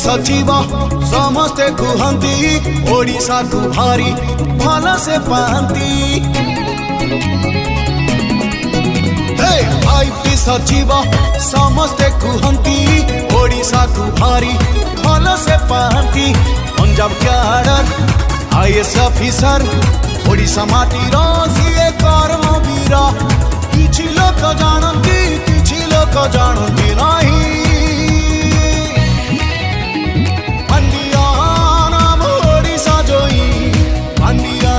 सचिव समस्ते कहती ओडिशा को भारी भल से पाती। फाइव सचिव समस्ते कहती ओडिशा को भारी भल से पाती। Punjab cadre IAS officer Odisha माटीर सीए कर्मवीर। किछि लोक जानती नहीं।